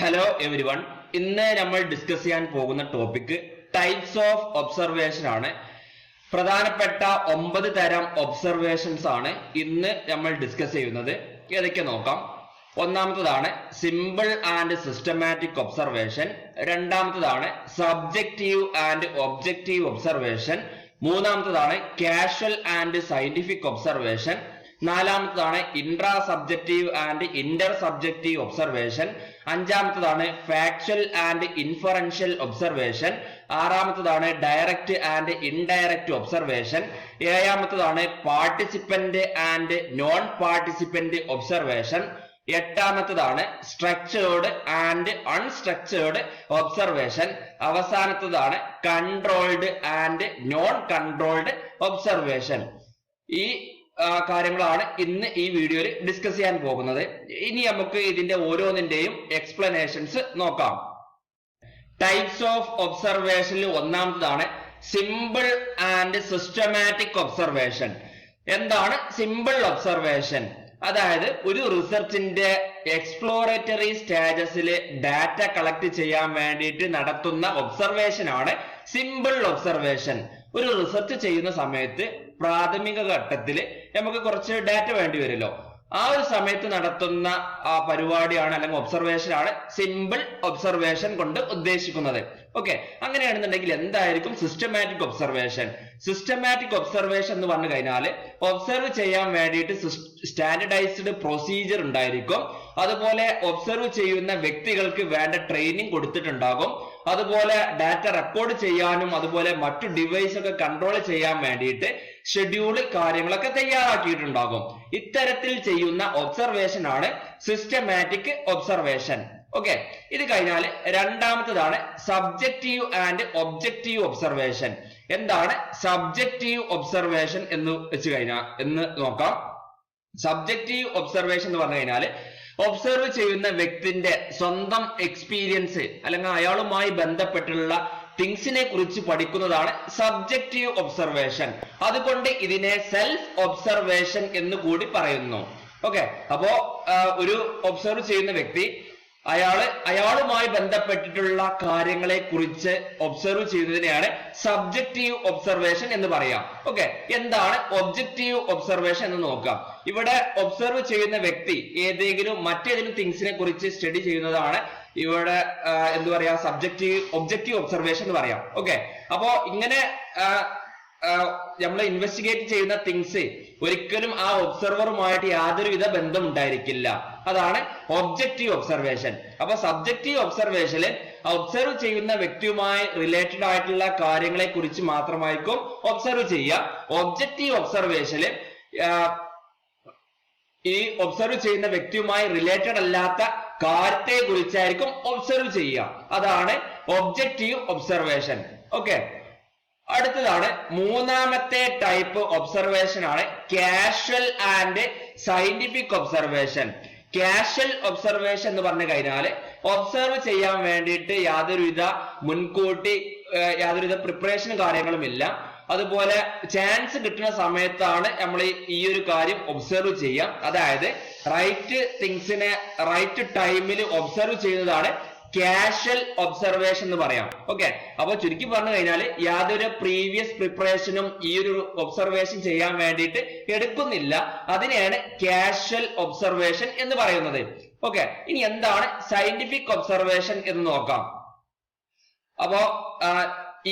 Hello every one. ഇന്ന് നമ്മൾ discuss ചെയ്യാൻ പോകുന്ന ടോപ്പിക് ടൈപ്സ് ഓഫ് ഒബ്സർവേഷൻ ആണ്. പ്രധാനപ്പെട്ട 9 തരം ഒബ്സർവേഷൻസ് ആണ് ഇന്ന് നമ്മൾ ഡിസ്കസ് ചെയ്യുന്നത്. ഏതൊക്കെ നോക്കാം. ഒന്നാമത്തതാണ് സിമ്പിൾ ആൻഡ് സിസ്റ്റമാറ്റിക് ഒബ്സർവേഷൻ. രണ്ടാമത്തതാണ് സബ്ജക്റ്റീവ് ആൻഡ് ഒബ്ജക്റ്റീവ് ഒബ്സർവേഷൻ. മൂന്നാമത്തതാണ് കാഷ്വൽ ആൻഡ് സയന്റിഫിക് ഒബ്സർവേഷൻ. നാലാമത്തതാണ് intra subjective and inter subjective observation. അഞ്ചാമത്തതാണ് ഫാക്ച്വൽ ആൻഡ് ഇൻഫറൻഷ്യൽ ഒബ്സർവേഷൻ. ആറാമത്തതാണ് ഡയറക്റ്റ് ആൻഡ് ഇൻഡയറക്റ്റ് ഒബ്സർവേഷൻ. ഏഴാമത്തതാണ് participant and non participant observation. എട്ടാമത്തതാണ് structured and unstructured observation. അവസാനത്തതാണ് controlled and non controlled observation. ഈ കാര്യങ്ങളാണ് ഇന്ന് ഈ വീഡിയോയിൽ ഡിസ്കസ് ചെയ്യാൻ പോകുന്നത്. ഇനി നമുക്ക് ഇതിന്റെ ഓരോന്നിന്റെയും എക്സ്പ്ലനേഷൻസ് നോക്കാം. ടൈപ്സ് ഓഫ് ഒബ്സർവേഷനിൽ ഒന്നാമതാണ് സിമ്പിൾ ആൻഡ് സിസ്റ്റമാറ്റിക് ഒബ്സർവേഷൻ. എന്താണ് സിമ്പിൾ ഒബ്സർവേഷൻ? അതായത് ഒരു റിസർച്ചിന്റെ എക്സ്പ്ലോറേറ്ററി സ്റ്റേജസിൽ ഡാറ്റ കളക്ട് ചെയ്യാൻ വേണ്ടിയിട്ട് നടത്തുന്ന ഒബ്സർവേഷൻ ആണ് സിമ്പിൾ ഒബ്സർവേഷൻ. ഒരു റിസർച്ച് ചെയ്യുന്ന സമയത്ത് പ്രാഥമിക ഘട്ടത്തിൽ നമുക്ക് കുറച്ച് ഡാറ്റ വേണ്ടി വരുമല്ലോ. ആ ഒരു സമയത്ത് നടത്തുന്ന പരിപാടിയാണ് അല്ലെങ്കിൽ ഒബ്സർവേഷൻ ആണ് സിമ്പിൾ ഒബ്സർവേഷൻ കൊണ്ട് ഉദ്ദേശിക്കുന്നത്. ഓക്കെ, അങ്ങനെയാണെന്നുണ്ടെങ്കിൽ എന്തായിരിക്കും സിസ്റ്റമാറ്റിക് ഒബ്സർവേഷൻ? സിസ്റ്റമാറ്റിക് ഒബ്സർവേഷൻ എന്ന് പറഞ്ഞു കഴിഞ്ഞാൽ ഒബ്സർവ് ചെയ്യാൻ വേണ്ടിയിട്ട് സ്റ്റാൻഡർഡൈസ്ഡ് പ്രൊസീജിയർ ഉണ്ടായിരിക്കും. അതുപോലെ ഒബ്സർവ് ചെയ്യുന്ന വ്യക്തികൾക്ക് വേണ്ട ട്രെയിനിങ് കൊടുത്തിട്ടുണ്ടാകും. അതുപോലെ ഡാറ്റ റെക്കോർഡ് ചെയ്യാനും അതുപോലെ മറ്റു ഡിവൈസ് ഒക്കെ കൺട്രോൾ ചെയ്യാൻ വേണ്ടിയിട്ട് ഷെഡ്യൂള് കാര്യങ്ങളൊക്കെ തയ്യാറാക്കിയിട്ടുണ്ടാകും. ഇത്തരത്തിൽ ചെയ്യുന്ന ഒബ്സർവേഷൻ ആണ് സിസ്റ്റമാറ്റിക് ഒബ്സർവേഷൻ. ഓക്കെ, ഇത് കഴിഞ്ഞാൽ രണ്ടാമത്തതാണ് സബ്ജക്റ്റീവ് ആൻഡ് ഒബ്ജക്റ്റീവ് ഒബ്സർവേഷൻ. എന്താണ് സബ്ജക്റ്റീവ് ഒബ്സർവേഷൻ എന്ന് വെച്ച് കഴിഞ്ഞാൽ എന്ന് നോക്കാം. സബ്ജക്റ്റീവ് ഒബ്സർവേഷൻ എന്ന് പറഞ്ഞു കഴിഞ്ഞാൽ ഒബ്സർവ് ചെയ്യുന്ന വ്യക്തിന്റെ സ്വന്തം എക്സ്പീരിയൻസ് അല്ലെങ്കിൽ അയാളുമായി ബന്ധപ്പെട്ടുള്ള തിങ്സിനെ കുറിച്ച് പഠിക്കുന്നതാണ് സബ്ജക്റ്റീവ് ഒബ്സർവേഷൻ. അതുകൊണ്ട് ഇതിനെ സെൽഫ് ഒബ്സർവേഷൻ എന്ന് കൂടി പറയുന്നു. ഓക്കെ, അപ്പോ ഒരു ഒബ്സർവ് ചെയ്യുന്ന വ്യക്തി അയാളുമായി ബന്ധപ്പെട്ടിട്ടുള്ള കാര്യങ്ങളെ കുറിച്ച് ഒബ്സർവ് ചെയ്യുന്നതിനെയാണ് സബ്ജക്റ്റീവ് ഒബ്സർവേഷൻ എന്ന് പറയാം. ഓക്കെ, എന്താണ് ഒബ്ജക്റ്റീവ് ഒബ്സർവേഷൻ എന്ന് നോക്കാം. ഇവിടെ ഒബ്സർവ് ചെയ്യുന്ന വ്യക്തി മറ്റേതെങ്കിലും തിങ്സിനെ കുറിച്ച് സ്റ്റഡി ചെയ്യുന്നതാണ് ഇവിടെ എന്ത് പറയാ ഒബ്ജക്റ്റീവ് ഒബ്സർവേഷൻ എന്ന് പറയാം. ഓക്കെ, അപ്പോ ഇങ്ങനെ നമ്മൾ ഇൻവെസ്റ്റിഗേറ്റ് ചെയ്യുന്ന തിങ്സ് ഒരിക്കലും ആ ഒബ്സർവറുമായിട്ട് യാതൊരുവിധ ബന്ധം ഉണ്ടായിരിക്കില്ല. അതാണ് ഒബ്ജക്റ്റീവ് ഒബ്സർവേഷൻ. അപ്പൊ സബ്ജക്റ്റീവ് ഒബ്സർവേഷനിൽ ഒബ്സർവ് ചെയ്യുന്ന വ്യക്തിയുമായി റിലേറ്റഡ് ആയിട്ടുള്ള കാര്യങ്ങളെ കുറിച്ച് മാത്രമായിരിക്കും ഒബ്സർവ് ചെയ്യുക. ഒബ്ജക്റ്റീവ് ഒബ്സർവേഷനിൽ ഈ ഒബ്സർവ് ചെയ്യുന്ന വ്യക്തിയുമായി റിലേറ്റഡ് അല്ലാത്ത കാര്യത്തെ കുറിച്ചായിരിക്കും ഒബ്സർവ് ചെയ്യുക. അതാണ് ഒബ്ജക്റ്റീവ് ഒബ്സർവേഷൻ. ഓക്കെ, അടുത്തതാണ് മൂന്നാമത്തെ ടൈപ്പ് ഒബ്സർവേഷൻ ആണ് casual and scientific observation. Casual observation എന്ന് പറഞ്ഞു കഴിഞ്ഞാൽ ഒബ്സർവ് ചെയ്യാൻ വേണ്ടിയിട്ട് യാതൊരുവിധ പ്രിപ്പറേഷനും കാര്യങ്ങളും ഇല്ല. അതുപോലെ ചാൻസ് കിട്ടുന്ന സമയത്താണ് നമ്മൾ ഈ ഒരു കാര്യം ഒബ്സർവ് ചെയ്യാം. അതായത് റൈറ്റ് തിങ്സിനെ റൈറ്റ് ടൈമിൽ ഒബ്സർവ് ചെയ്യുന്നതാണ് കാഷ്വൽ ഒബ്സർവേഷൻ എന്ന് പറയാം. ഓക്കെ, അപ്പൊ ചുരുക്കി പറഞ്ഞു കഴിഞ്ഞാൽ യാതൊരു പ്രീവിയസ് പ്രിപ്പറേഷനും ഈ ഒരു ഒബ്സർവേഷൻ ചെയ്യാൻ വേണ്ടിയിട്ട് എടുക്കുന്നില്ല. അതിനെയാണ് കാഷ്വൽ ഒബ്സർവേഷൻ എന്ന് പറയുന്നത്. ഓക്കെ, ഇനി എന്താണ് സയന്റിഫിക് ഒബ്സർവേഷൻ എന്ന് നോക്കാം. അപ്പോ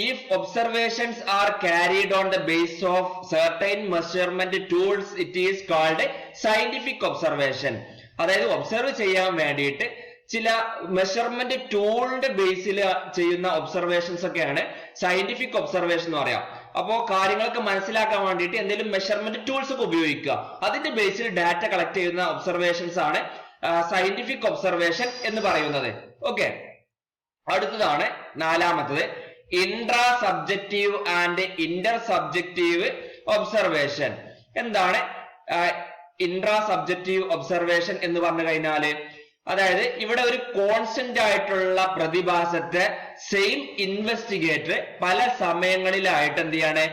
if observations are carried on the basis of certain measurement tools, it is called scientific observation. അതായത് ഒബ്സർവ് ചെയ്യാൻ വേണ്ടിയിട്ട് ചില മെഷർമെന്റ് ടൂളിന്റെ ബേസിൽ ചെയ്യുന്ന ഒബ്സർവേഷൻസ് ഒക്കെയാണ് സയന്റിഫിക് ഒബ്സർവേഷൻ എന്ന് പറയാം. അപ്പോ കാര്യങ്ങളൊക്കെ മനസ്സിലാക്കാൻ വേണ്ടിയിട്ട് എന്തെങ്കിലും മെഷർമെന്റ് ടൂൾസ് ഒക്കെ ഉപയോഗിക്കുക. അതിന്റെ ബേസിൽ ഡാറ്റ കളക്ട് ചെയ്യുന്ന ഒബ്സർവേഷൻസ് ആണ് സയന്റിഫിക് ഒബ്സർവേഷൻ എന്ന് പറയുന്നത്. ഓക്കെ, അടുത്തതാണ് നാലാമത്തത് intra subjective and inter subjective observation. എന്താണ് ഇൻട്രാ സബ്ജക്റ്റീവ് ഒബ്സർവേഷൻ എന്ന് പറഞ്ഞു കഴിഞ്ഞാല് അതായത് ഇവിടെ ഒരു കോൺസ്റ്റന്റ് ആയിട്ടുള്ള പ്രതിഭാസത്തെ സെയിം ഇൻവെസ്റ്റിഗേറ്റർ പല സമയങ്ങളിലായിട്ട് എന്ത് ചെയ്യാണ്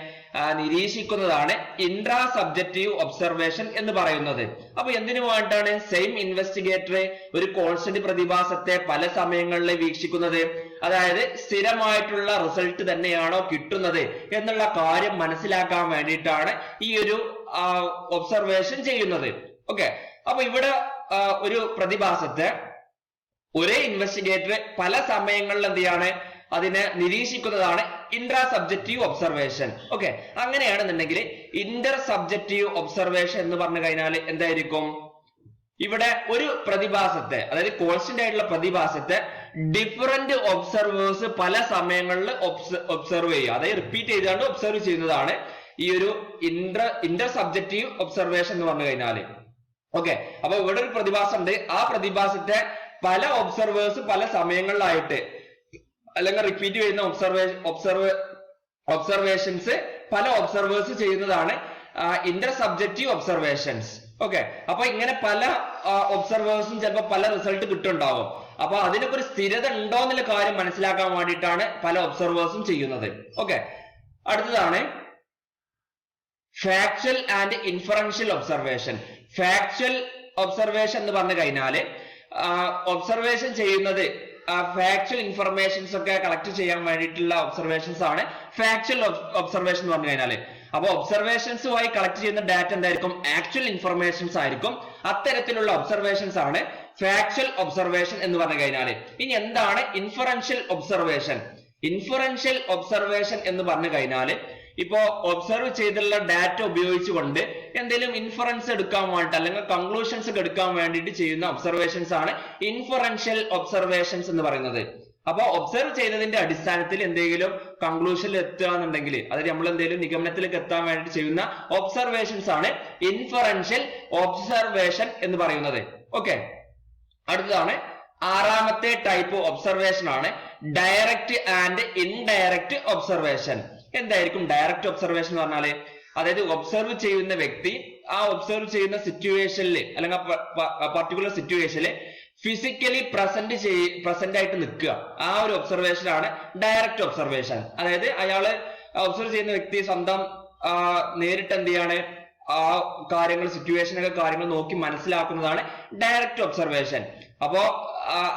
നിരീക്ഷിക്കുന്നതാണ് ഇൻട്രാ സബ്ജക്റ്റീവ് ഒബ്സർവേഷൻ എന്ന് പറയുന്നത്. അപ്പൊ എന്തിനു വേണ്ടിയിട്ടാണ് സെയിം ഇൻവെസ്റ്റിഗേറ്റർ ഒരു കോൺസ്റ്റന്റ് പ്രതിഭാസത്തെ പല സമയങ്ങളിൽ വീക്ഷിക്കുന്നത്? അതായത് സ്ഥിരമായിട്ടുള്ള റിസൾട്ട് തന്നെയാണോ കിട്ടുന്നത് എന്നുള്ള കാര്യം മനസ്സിലാക്കാൻ വേണ്ടിയിട്ടാണ് ഈ ഒരു ഒബ്സർവേഷൻ ചെയ്യുന്നത്. ഓക്കെ, അപ്പൊ ഇവിടെ ഒരു പ്രതിഭാസത്തെ ഒരേ ഇൻവെസ്റ്റിഗേറ്റർ പല സമയങ്ങളിൽ എന്ത് ചെയ്യാണ് അതിനെ നിരീക്ഷിക്കുന്നതാണ് ഇന്റർ സബ്ജക്റ്റീവ് ഒബ്സർവേഷൻ. ഓക്കെ, അങ്ങനെയാണെന്നുണ്ടെങ്കിൽ ഇന്റർ സബ്ജക്റ്റീവ് ഒബ്സർവേഷൻ എന്ന് പറഞ്ഞു കഴിഞ്ഞാൽ എന്തായിരിക്കും? ഇവിടെ ഒരു പ്രതിഭാസത്തെ, അതായത് കോൺസ്റ്റന്റ് ആയിട്ടുള്ള പ്രതിഭാസത്തെ ഡിഫറന്റ് ഒബ്സർവേഴ്സ് പല സമയങ്ങളിൽ ഒബ്സർവ് ചെയ്യുക, അതായത് റിപ്പീറ്റ് ചെയ്തുകൊണ്ട് ഒബ്സർവ് ചെയ്യുന്നതാണ് ഈ ഒരു ഇന്റർ സബ്ജക്റ്റീവ് ഒബ്സർവേഷൻ എന്ന് പറഞ്ഞു കഴിഞ്ഞാല്. ഓക്കെ, അപ്പൊ ഇവിടെ ഒരു പ്രതിഭാസം ഉണ്ട്, ആ പ്രതിഭാസത്തെ പല ഒബ്സർവേഴ്സ് പല സമയങ്ങളിലായിട്ട് അല്ലെങ്കിൽ റിപ്പീറ്റ് ചെയ്യുന്ന ഒബ്സർവേഷൻസ് പല ഒബ്സർവേഴ്സ് ചെയ്യുന്നതാണ് ഇന്റർ സബ്ജക്റ്റീവ് ഒബ്സർവേഷൻസ്. ഓക്കെ, അപ്പൊ ഇങ്ങനെ പല ഒബ്സർവേഴ്സും ചിലപ്പോൾ പല റിസൾട്ട് കിട്ടുന്നുണ്ടാവും. അപ്പൊ അതിനൊക്കെ ഒരു സ്ഥിരത ഉണ്ടോ എന്നുള്ള കാര്യം മനസ്സിലാക്കാൻ വേണ്ടിയിട്ടാണ് പല ഒബ്സർവേഴ്സും ചെയ്യുന്നത്. ഓക്കെ, അടുത്തതാണ് factual and inferential observation. Factual observation എന്ന് പറഞ്ഞു കഴിഞ്ഞാല് ഒബ്സർവേഷൻ ചെയ്യുന്നത് ഫാക്ച്വൽ ഇൻഫർമേഷൻസ് ഒക്കെ കളക്ട് ചെയ്യാൻ വേണ്ടിയിട്ടുള്ള ഒബ്സർവേഷൻസ് ആണ് ഫാക്ച്വൽ ഒബ്സർവേഷൻ എന്ന് പറഞ്ഞു കഴിഞ്ഞാല്. അപ്പൊ ഒബ്സർവേഷൻസുമായി കളക്ട് ചെയ്യുന്ന ഡാറ്റ എന്തായിരിക്കും? ആക്ച്വൽ ഇൻഫർമേഷൻസ് ആയിരിക്കും. അത്തരത്തിലുള്ള ഒബ്സർവേഷൻസ് ആണ് ഫാക്ച്വൽ ഒബ്സർവേഷൻ എന്ന് പറഞ്ഞു കഴിഞ്ഞാല്. ഇനി എന്താണ് ഇൻഫറൻഷ്യൽ ഒബ്സർവേഷൻ? ഇൻഫറൻഷ്യൽ ഒബ്സർവേഷൻ എന്ന് പറഞ്ഞു കഴിഞ്ഞാല് ഇപ്പോ ഒബ്സർവ് ചെയ്തിട്ടുള്ള ഡാറ്റ ഉപയോഗിച്ചുകൊണ്ട് എന്തെങ്കിലും ഇൻഫറൻസ് എടുക്കാൻ വേണ്ടിട്ട് അല്ലെങ്കിൽ കൺക്ലൂഷൻസ് എടുക്കാൻ വേണ്ടിയിട്ട് ചെയ്യുന്ന ഒബ്സർവേഷൻസ് ആണ് ഇൻഫറൻഷ്യൽ ഒബ്സർവേഷൻസ് എന്ന് പറയുന്നത്. അപ്പൊ ഒബ്സർവ് ചെയ്തതിന്റെ അടിസ്ഥാനത്തിൽ എന്തെങ്കിലും കൺക്ലൂഷനിൽ എത്തുക എന്നുണ്ടെങ്കിൽ, അതായത് നമ്മൾ എന്തെങ്കിലും നിഗമനത്തിലേക്ക് എത്താൻ വേണ്ടി ചെയ്യുന്ന ഒബ്സർവേഷൻസ് ആണ് ഇൻഫറൻഷ്യൽ ഒബ്സർവേഷൻ എന്ന് പറയുന്നത്. ഓക്കെ, അടുത്തതാണ് ആറാമത്തെ ടൈപ്പ് ഒബ്സർവേഷൻ ആണ് ഡയറക്റ്റ് ആൻഡ് ഇൻഡയറക്റ്റ് ഒബ്സർവേഷൻ. എന്തായിരിക്കും ഡയറക്റ്റ് ഒബ്സർവേഷൻ എന്ന് പറഞ്ഞാല്? അതായത് ഒബ്സർവ് ചെയ്യുന്ന വ്യക്തി ആ ഒബ്സർവ് ചെയ്യുന്ന സിറ്റുവേഷനിൽ അല്ലെങ്കിൽ പർട്ടിക്കുലർ സിറ്റുവേഷനിൽ ഫിസിക്കലി പ്രസന്റ് ആയിട്ട് നിൽക്കുക, ആ ഒരു ഒബ്സർവേഷൻ ആണ് ഡയറക്റ്റ് ഒബ്സർവേഷൻ. അതായത് അയാള് ഒബ്സർവ് ചെയ്യുന്ന വ്യക്തി സ്വന്തം നേരിട്ട് എന്ത് ചെയ്യാണ് ആ കാര്യങ്ങൾ, സിറ്റുവേഷനൊക്കെ കാര്യങ്ങൾ നോക്കി മനസ്സിലാക്കുന്നതാണ് ഡയറക്റ്റ് ഒബ്സർവേഷൻ. അപ്പോ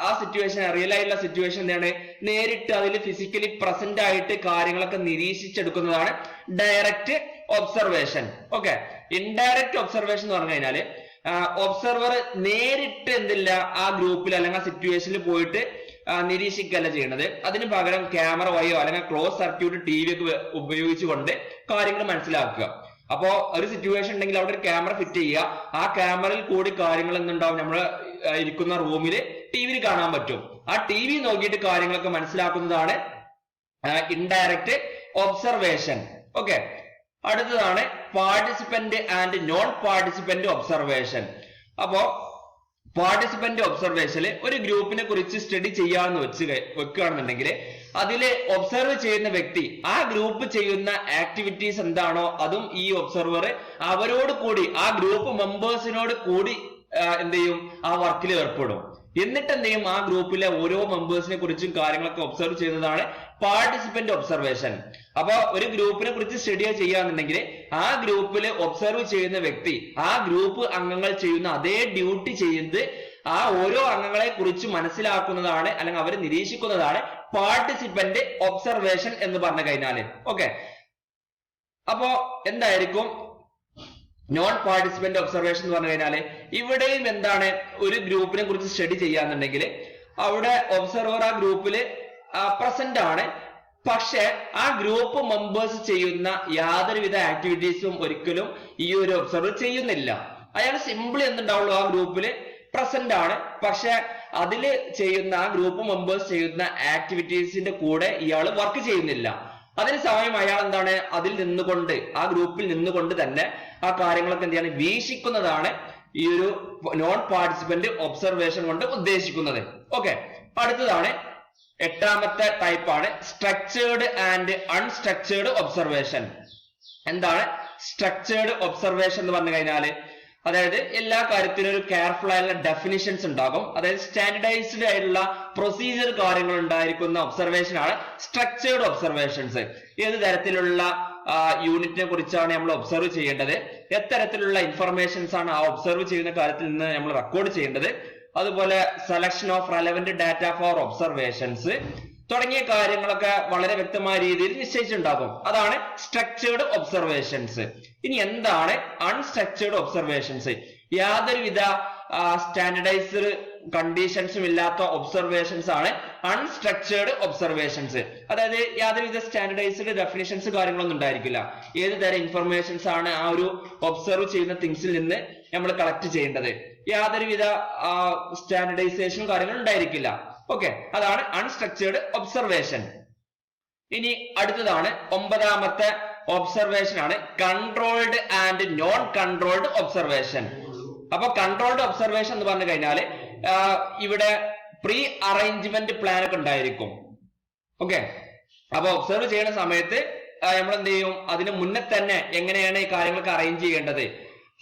ആ സിറ്റുവേഷൻ, റിയൽ ആയിട്ടുള്ള സിറ്റുവേഷൻ എന്താണ്, നേരിട്ട് അതിൽ ഫിസിക്കലി പ്രസന്റ് ആയിട്ട് കാര്യങ്ങളൊക്കെ നിരീക്ഷിച്ചെടുക്കുന്നതാണ് direct observation. Okay, indirect observation എന്ന് പറഞ്ഞു കഴിഞ്ഞാല് ഒബ്സർവർ നേരിട്ട് എന്തില്ല ആ ഗ്രൂപ്പിൽ അല്ലെങ്കിൽ ആ സിറ്റുവേഷനിൽ പോയിട്ട് നിരീക്ഷിക്കല്ല ചെയ്യുന്നത്. അതിന് പകരം ക്യാമറ വഴിയോ അല്ലെങ്കിൽ ക്ലോസ് സർക്യൂട്ട് TV ഒക്കെ ഉപയോഗിച്ചുകൊണ്ട് കാര്യങ്ങൾ മനസ്സിലാക്കുക. അപ്പോ ഒരു സിറ്റുവേഷൻ ഉണ്ടെങ്കിൽ അവിടെ ഒരു ക്യാമറ ഫിറ്റ് ചെയ്യുക, ആ ക്യാമറയിൽ കൂടി കാര്യങ്ങൾ എന്തുണ്ടാവും, നമ്മൾ ഇരിക്കുന്ന റൂമിൽ TV കാണാൻ പറ്റും. ആ TV നോക്കിയിട്ട് കാര്യങ്ങളൊക്കെ മനസ്സിലാക്കുന്നതാണ് ഇൻഡയറക്റ്റ് ഒബ്സർവേഷൻ. ഓക്കെ, അടുത്തതാണ് participant and non participant observation. അപ്പോ പാർട്ടിസിപ്പന്റ് ഒബ്സർവേഷനിൽ ഒരു ഗ്രൂപ്പിനെ കുറിച്ച് സ്റ്റഡി ചെയ്യാമെന്ന് വെക്കുകയാണെന്നുണ്ടെങ്കിൽ അതില് ഒബ്സർവ് ചെയ്യുന്ന വ്യക്തി ആ ഗ്രൂപ്പ് ചെയ്യുന്ന ആക്ടിവിറ്റീസ് എന്താണോ അതും ഈ ഒബ്സർവർ അവരോട് കൂടി ആ ഗ്രൂപ്പ് മെമ്പേഴ്സിനോട് കൂടി എന്ത് ചെയ്യും, ആ വർക്കിൽ ഏർപ്പെടും. എന്നിട്ട് എന്ത് ചെയ്യും, ആ ഗ്രൂപ്പിലെ ഓരോ മെമ്പേഴ്സിനെ കുറിച്ചും കാര്യങ്ങളൊക്കെ ഒബ്സർവ് ചെയ്യുന്നതാണ് പാർട്ടിസിപ്പന്റ് ഒബ്സർവേഷൻ. അപ്പൊ ഒരു ഗ്രൂപ്പിനെ കുറിച്ച് സ്റ്റഡി ചെയ്യാന്നുണ്ടെങ്കിൽ ആ ഗ്രൂപ്പിൽ ഒബ്സർവ് ചെയ്യുന്ന വ്യക്തി ആ ഗ്രൂപ്പ് അംഗങ്ങൾ ചെയ്യുന്ന അതേ ഡ്യൂട്ടി ചെയ്ത് ആ ഓരോ അംഗങ്ങളെ കുറിച്ച് മനസ്സിലാക്കുന്നതാണ് അല്ലെങ്കിൽ അവർ നിരീക്ഷിക്കുന്നതാണ് പാർട്ടിസിപ്പന്റ് ഒബ്സർവേഷൻ എന്ന് പറഞ്ഞു കഴിഞ്ഞാല്. ഓക്കെ, അപ്പോ എന്തായിരിക്കും നോൺ പാർട്ടിസിപ്പന്റ് ഒബ്സർവേഷൻ എന്ന് പറഞ്ഞു കഴിഞ്ഞാല് ഇവിടെയും എന്താണ്, ഒരു ഗ്രൂപ്പിനെ കുറിച്ച് സ്റ്റഡി ചെയ്യാന്നുണ്ടെങ്കിൽ അവിടെ ഒബ്സർവർ ആ ഗ്രൂപ്പില് പ്രസന്റ് ആണ്, പക്ഷെ ആ ഗ്രൂപ്പ് മെമ്പേഴ്സ് ചെയ്യുന്ന യാതൊരുവിധ ആക്ടിവിറ്റീസും ഒരിക്കലും ഈ ഒരു ഒബ്സർവർ ചെയ്യുന്നില്ല. അയാൾ സിംപിളി എന്തുണ്ടാവുള്ളൂ, ആ ഗ്രൂപ്പില് പ്രസന്റ് ആണ്, പക്ഷെ അതില് ചെയ്യുന്ന ആ ഗ്രൂപ്പ് മെമ്പേഴ്സ് ചെയ്യുന്ന ആക്ടിവിറ്റീസിന്റെ കൂടെ ഇയാൾ വർക്ക് ചെയ്യുന്നില്ല. അതിന് സമയം അയാൾ എന്താണ്, അതിൽ നിന്നുകൊണ്ട് ആ ഗ്രൂപ്പിൽ നിന്നുകൊണ്ട് തന്നെ ആ കാര്യങ്ങളൊക്കെ എന്ത് ചെയ്യാണ്, വീക്ഷിക്കുന്നതാണ് ഈ ഒരു നോൺ പാർട്ടിസിപ്പന്റ് ഒബ്സർവേഷൻ കൊണ്ട് ഉദ്ദേശിക്കുന്നത്. ഓക്കെ, അടുത്തതാണ് എട്ടാമത്തെ ടൈപ്പാണ് സ്ട്രക്ചേർഡ് ആൻഡ് അൺസ്ട്രക്ചേർഡ് ഒബ്സർവേഷൻ. എന്താണ് സ്ട്രക്ചേർഡ് ഒബ്സർവേഷൻ എന്ന് പറഞ്ഞു കഴിഞ്ഞാല് അതായത് എല്ലാ കാര്യത്തിനും ഒരു കെയർഫുൾ ആയിട്ടുള്ള ഡെഫിനിഷൻസ് ഉണ്ടാകും, അതായത് സ്റ്റാൻഡർഡൈസ്ഡ് ആയിട്ടുള്ള പ്രൊസീജിയർ കാര്യങ്ങൾ ഉണ്ടായിരിക്കുന്ന ഒബ്സർവേഷൻ ആണ് സ്ട്രക്ചേർഡ് ഒബ്സർവേഷൻസ്. ഏത് തരത്തിലുള്ള യൂണിറ്റിനെ കുറിച്ചാണ് നമ്മൾ ഒബ്സർവ് ചെയ്യേണ്ടത്, എത്തരത്തിലുള്ള ഇൻഫർമേഷൻസ് ആണ് ആ ഒബ്സർവ് ചെയ്യുന്ന കാര്യത്തിൽ നിന്ന് നമ്മൾ റെക്കോർഡ് ചെയ്യേണ്ടത്, അതുപോലെ selection of relevant data for observations തുടങ്ങിയ കാര്യങ്ങളൊക്കെ വളരെ വ്യക്തമായ രീതിയിൽ നിശ്ചയിച്ചിട്ടുണ്ടാകും. അതാണ് സ്ട്രക്ചേർഡ് ഒബ്സർവേഷൻസ്. ഇനി എന്താണ് അൺസ്ട്രക്ചേർഡ് ഒബ്സർവേഷൻസ്? യാതൊരുവിധ സ്റ്റാൻഡർഡൈസ്ഡ് കണ്ടീഷൻസും ഇല്ലാത്ത ഒബ്സർവേഷൻസ് ആണ് അൺസ്ട്രക്ചേർഡ് ഒബ്സർവേഷൻസ്. അതായത് യാതൊരുവിധ സ്റ്റാൻഡർഡൈസ്ഡ് ഡെഫിനിഷൻസ് കാര്യങ്ങളൊന്നും ഉണ്ടായിരിക്കില്ല. ഏത് തരം ഇൻഫർമേഷൻസ് ആണ് ആ ഒരു ഒബ്സർവ് ചെയ്യുന്ന തിങ്സിൽ നിന്ന് നമ്മൾ കളക്ട് ചെയ്യേണ്ടത്, യാതൊരുവിധ സ്റ്റാൻഡർഡൈസേഷനും കാര്യങ്ങളും ഉണ്ടായിരിക്കില്ല. ഓക്കെ, അതാണ് അൺസ്ട്രക്ചേർഡ് ഒബ്സർവേഷൻ. ഇനി അടുത്തതാണ് 9ാമത്തെ ഒബ്സർവേഷൻ ആണ് controlled and non controlled observation. അപ്പൊ കൺട്രോൾഡ് ഒബ്സർവേഷൻ എന്ന് പറഞ്ഞു കഴിഞ്ഞാല് ഇവിടെ പ്രീ അറേഞ്ച്മെന്റ് പ്ലാൻ ഒക്കെ ഉണ്ടായിരിക്കും. ഓക്കെ, അപ്പൊ ഒബ്സർവ് ചെയ്യുന്ന സമയത്ത് നമ്മൾ എന്ത് ചെയ്യും, അതിന് മുന്നേ തന്നെ എങ്ങനെയാണ് ഈ കാര്യങ്ങളൊക്കെ അറേഞ്ച് ചെയ്യേണ്ടത്,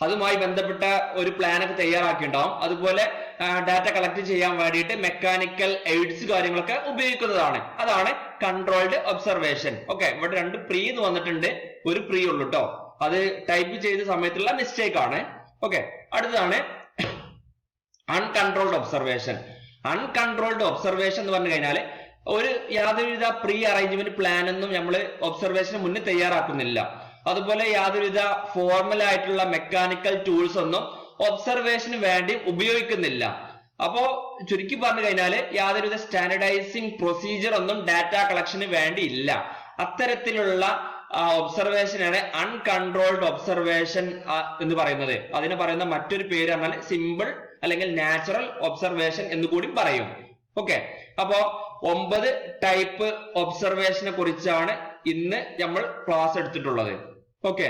അതുമായി ബന്ധപ്പെട്ട ഒരു പ്ലാൻ ഒക്കെ തയ്യാറാക്കിയിട്ടുണ്ടാവും. അതുപോലെ ഡാറ്റ കളക്ട് ചെയ്യാൻ വേണ്ടിയിട്ട് മെക്കാനിക്കൽ എയ്ഡ്സ് കാര്യങ്ങളൊക്കെ ഉപയോഗിക്കുന്നതാണ്. അതാണ് കൺട്രോൾഡ് ഒബ്സർവേഷൻ. ഓക്കെ, ഇവിടെ 2 പ്രീ എന്ന് വന്നിട്ടുണ്ട്, ഒരു പ്രീ ഉള്ളൂ കേട്ടോ, അത് ടൈപ്പ് ചെയ്ത സമയത്തുള്ള മിസ്റ്റേക്ക് ആണ്. ഓക്കെ, അടുത്തതാണ് അൺകൺട്രോൾഡ് ഒബ്സർവേഷൻ. അൺകൺട്രോൾഡ് ഒബ്സർവേഷൻ എന്ന് പറഞ്ഞു കഴിഞ്ഞാൽ യാതൊരുവിധ പ്രീ അറേഞ്ച്മെന്റ് പ്ലാൻ ഒന്നും നമ്മൾ ഒബ്സർവേഷന് മുന്നേ തയ്യാറാക്കുന്നില്ല. അതുപോലെ യാതൊരുവിധ ഫോർമൽ ആയിട്ടുള്ള മെക്കാനിക്കൽ ടൂൾസ് ഒന്നും ഒബ്സർവേഷന് വേണ്ടി ഉപയോഗിക്കുന്നില്ല. അപ്പോ ചുരുക്കി പറഞ്ഞു കഴിഞ്ഞാല് യാതൊരുവിധ സ്റ്റാൻഡർഡൈസിങ് പ്രൊസീജിയർ ഒന്നും ഡാറ്റ കളക്ഷന് വേണ്ടി ഇല്ല. അത്തരത്തിലുള്ള ഒബ്സർവേഷനാണ് അൺകൺട്രോൾഡ് ഒബ്സർവേഷൻ എന്ന് പറയുന്നത്. അതിന് പറയുന്ന മറ്റൊരു പേര് പറഞ്ഞാൽ സിമ്പിൾ അല്ലെങ്കിൽ നാച്ചുറൽ ഒബ്സർവേഷൻ എന്ന് കൂടി പറയും. ഓക്കെ, അപ്പോ 9 ടൈപ്പ് ഒബ്സർവേഷനെ കുറിച്ചാണ് ഇന്ന് നമ്മൾ ക്ലാസ് എടുത്തിട്ടുള്ളത്. ഓക്കെ.